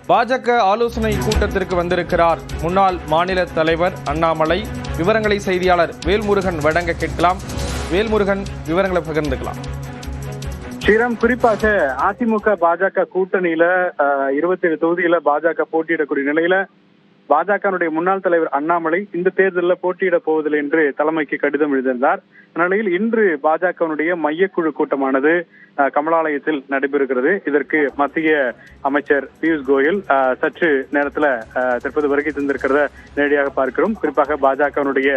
பாஜக ஆலோசனை கூட்டத்திற்கு வந்திருக்கிறார் முன்னாள் மாநில தலைவர் அண்ணாமலை. விவரங்களை செய்தியாளர் வேல்முருகன் வழங்க கேட்கலாம். வேல்முருகன், விவரங்களை பகிர்ந்துக்கலாம். ஸ்ரீராம், குறிப்பாக அதிமுக பாஜக கூட்டணியில 27 தொகுதியில பாஜக போட்டியிடக்கூடிய நிலையில பாஜகனுடைய முன்னாள் தலைவர் அண்ணாமலை இந்த தேர்தலில் போட்டியிட போவதில்லை என்று தலைமைக்கு கடிதம் எழுதியிருந்தார். நிலையில் இன்று பாஜகவினுடைய மையக்குழு கூட்டமானது கமலாலயத்தில் நடைபெறுகிறது. இதற்கு மத்திய அமைச்சர் பியூஷ் கோயல் சற்று நேரத்தில் தற்போது வருகை தந்திருக்கிறத நேரடியாக பார்க்கிறோம். குறிப்பாக பாஜகவினுடைய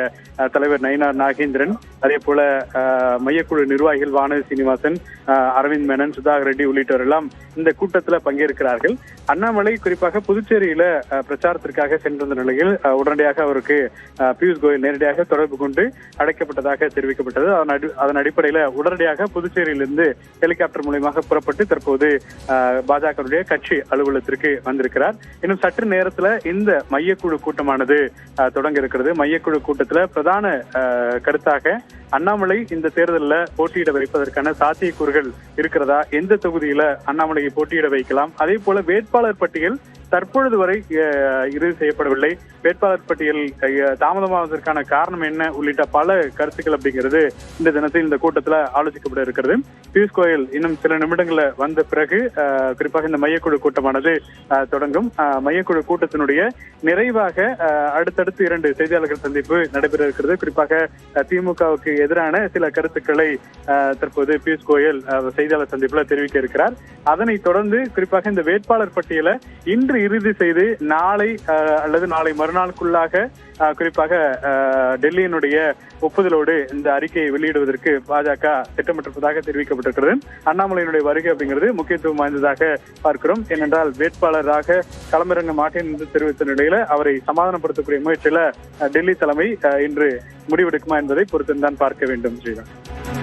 தலைவர் நயினார் நாகேந்திரன், அதே போல மையக்குழு நிர்வாகிகள் வானதி சீனிவாசன், அரவிந்த் மேனன், சுதாகர் ரெட்டி உள்ளிட்டோர் எல்லாம் இந்த கூட்டத்தில் பங்கேற்கிறார்கள். அண்ணாமலை குறிப்பாக புதுச்சேரியில பிரச்சாரத்திற்காக சென்றிருந்த நிலையில் உடனடியாக அவருக்கு பியூஷ் கோயல் நேரடியாக தொடர்பு கொண்டு அழைக்கப்பட்டதாக தெரிவிக்கப்பட்டது. அதன் அடிப்படையில உடனடியாக புதுச்சேரியிலிருந்து ஹெலிகாப்டர் மூலமாக புறப்பட்டு தற்போது பாஜகவுடைய கட்சி அலுவலகத்திற்கு வந்திருக்கிறார். இன்னும் சற்று நேரத்துல இந்த மையக்குழு கூட்டமானது தொடங்க இருக்கிறது. மையக்குழு கூட்டத்துல பிரதான கருத்தாக அண்ணாமலை இந்த தேர்தலில் போட்டியிட வைப்பதற்கான சாத்தியக்கூறுகள் இருக்கிறதா, எந்த தொகுதியில அண்ணாமலையை போட்டியிட வைக்கலாம், அதே போல வேட்பாளர் பட்டியல் தற்பொழுது வரை இறுதி செய்யப்படவில்லை, வேட்பாளர் பட்டியல் தாமதமாவதற்கான காரணம் என்ன உள்ளிட்ட பல கருத்துக்கள் அப்படிங்கிறது இந்த தினத்தில் இந்த கூட்டத்தில் ஆலோசிக்கப்பட இருக்கிறது. பியூஷ் கோயல் இன்னும் சில நிமிடங்கள்ல வந்த பிறகு குறிப்பாக இந்த மையக்குழு கூட்டமானது தொடங்கும். மையக்குழு கூட்டத்தினுடைய நிறைவாக அடுத்தடுத்து 2 செய்தியாளர்கள் சந்திப்பு நடைபெற இருக்கிறது. குறிப்பாக திமுகவுக்கு எதிரான சில கருத்துக்களை தற்போது பியூஷ் கோயல் செய்தியாளர் சந்திப்புல தெரிவிக்க இருக்கிறார். அதனைத் தொடர்ந்து குறிப்பாக இந்த வேட்பாளர் பட்டியலை இன்று இறுதி செய்து நாளை அல்லது நாளை மறுநாளுக்குள்ளாக குறிப்பாக டெல்லியினுடைய ஒப்புதலோடு இந்த அறிக்கையை வெளியிடுவதற்கு பாஜக திட்டமிட்டிருப்பதாக தெரிவிக்கப்பட்டிருக்கிறது. அண்ணாமலையினுடைய வருகை அப்படிங்கிறது முக்கியத்துவம் வாய்ந்ததாக பார்க்கிறோம். ஏனென்றால் வேட்பாளராக களமிறங்க மாட்டேன் என்று தெரிவித்த நிலையில அவரை சமாதானப்படுத்தக்கூடிய முயற்சியில டெல்லி தலைமை இன்று முடிவெடுக்குமா என்பதை பொறுத்துதான் பார்க்க வேண்டும்.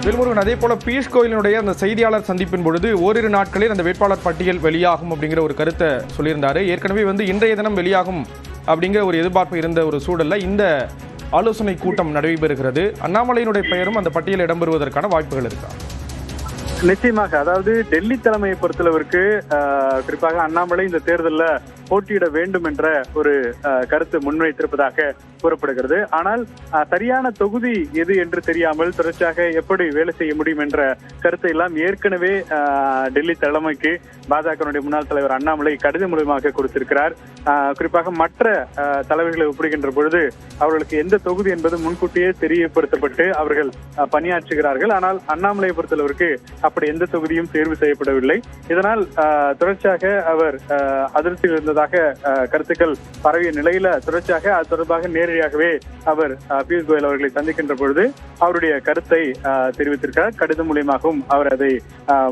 வேல்முருகன், அதே போல பியூஷ் கோயலினுடைய அந்த செய்தியாளர் சந்திப்பின் பொழுது ஓரிரு நாட்களில் அந்த வேட்பாளர் பட்டியல் வெளியாகும் அப்படிங்கிற ஒரு கருத்தை சொல்லியிருந்தாரு. ஏற்கனவே இன்றைய தினம் வெளியாகும் அப்படிங்கிற ஒரு எதிர்பார்ப்பு இருந்த ஒரு சூழல்ல இந்த ஆலோசனை கூட்டம் நடைபெறுகிறது. அண்ணாமலையினுடைய பெயரும் அந்த பட்டியலில் இடம்பெறுவதற்கான வாய்ப்புகள் இருக்கா? நிச்சயமாக. அதாவது டெல்லி தலைமையை பொறுத்தளவிற்கு குறிப்பாக அண்ணாமலை இந்த தேர்தலில் போட்டியிட வேண்டும் என்ற ஒரு கருத்து முன்வைத்திருப்பதாக கூறப்படுகிறது. ஆனால் சரியான தொகுதி எது என்று தெரியாமல் தொடர்ச்சியாக எப்படி வேலை செய்ய முடியும் என்ற கருத்தை எல்லாம் ஏற்கனவே டெல்லி தலைமைக்கு பாஜகவுடைய முன்னாள் தலைவர் அண்ணாமலை கடிதம் மூலமாக கொடுத்திருக்கிறார். குறிப்பாக மற்ற தலைவர்களை ஒப்பிடுகின்ற பொழுது அவர்களுக்கு எந்த தொகுதி என்பது முன்கூட்டியே தெரியப்படுத்தப்பட்டு அவர்கள் பணியாற்றுகிறார்கள். ஆனால் அண்ணாமலையை பொறுத்தளவிற்கு அப்படி எந்த தொகுதியும் தேர்வு செய்யப்படவில்லை. இதனால் தொடர்ச்சியாக அவர் அதிருப்தியில் இருந்ததாக கருத்துக்கள் பரவிய நிலையில தொடர்ச்சியாக அது தொடர்பாக நேரடியாகவே அவர் பியூஷ் கோயல் அவர்களை சந்திக்கின்ற பொழுது அவருடைய கருத்தை தெரிவித்திருக்கிறார். கடிதம் மூலியமாகவும் அவர் அதை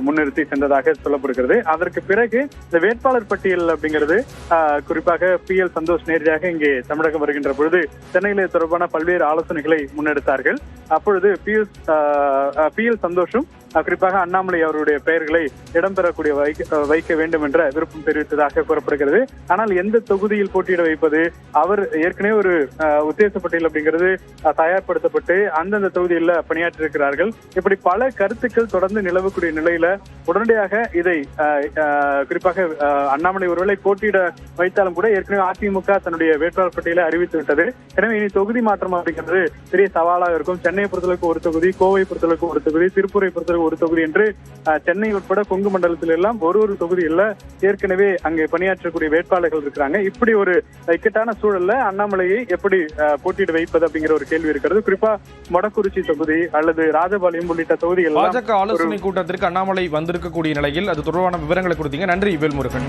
முன்னிறுத்தி சென்றதாக சொல்லப்படுகிறது. அதற்கு பிறகு இந்த வேட்பாளர் பட்டியல் அப்படிங்கிறது குறிப்பாக PL சந்தோஷ் நேரடியாக இங்கே தமிழகம் வருகின்ற பொழுது சென்னையிலே தொடர்பான பல்வேறு ஆலோசனைகளை முன்னெடுத்தார்கள். அப்பொழுது PL சந்தோஷும் குறிப்பாக அண்ணாமலை அவருடைய பெயர்களை இடம்பெறக்கூடிய வைக்க வேண்டும் என்ற விருப்பம் தெரிவித்ததாக கூறப்படுகிறது. ஆனால் எந்த தொகுதியில் போட்டியிட வைப்பது, அவர் ஏற்கனவே ஒரு உத்தேச பட்டியல் அப்படிங்கிறது தயார்படுத்தப்பட்டு அந்தந்த தொகுதியில் பணியாற்றிருக்கிறார்கள். இப்படி பல கருத்துக்கள் தொடர்ந்து நிலவக்கூடிய நிலையில உடனடியாக இதை குறிப்பாக அண்ணாமலை ஒருவேளை போட்டியிட வைத்தாலும் கூட ஏற்கனவே அதிமுக தன்னுடைய வேட்பாளர் பட்டியலை அறிவித்து விட்டது. எனவே இனி தொகுதி மாற்றம் அப்படிங்கிறது பெரிய சவாலாக இருக்கும். சென்னையை பொறுத்தளவுக்கு ஒரு தொகுதி, கோவை பொறுத்தளவுக்கு ஒரு தொகுதி, திருப்பூரை பொறுத்தளவுக்கு ஒரு தொகுதி என்று சென்னை உட்பட கொங்கு மண்டலத்தில் எல்லாம் ஒரு தொகுதியில் ஏற்கனவே அங்கே பணியாற்றக்கூடிய வேட்பாளர்கள் இருக்கிறாங்க. இப்படி ஒரு இக்கட்டான சூழல்ல அண்ணாமலையை எப்படி போட்டியிட வைப்பது அப்படிங்கிற ஒரு கேள்வி இருக்கிறது. குறிப்பா மொடக்குறிச்சி தொகுதி அல்லது ராஜபாளையம் உள்ளிட்ட தொகுதிகள் பாஜக ஆலோசனை கூட்டத்திற்கு அண்ணாமலை வந்திருக்கக்கூடிய நிலையில் அது தொடர்பான விவரங்களை கொடுத்தீங்க. நன்றி வேல்முருகன்.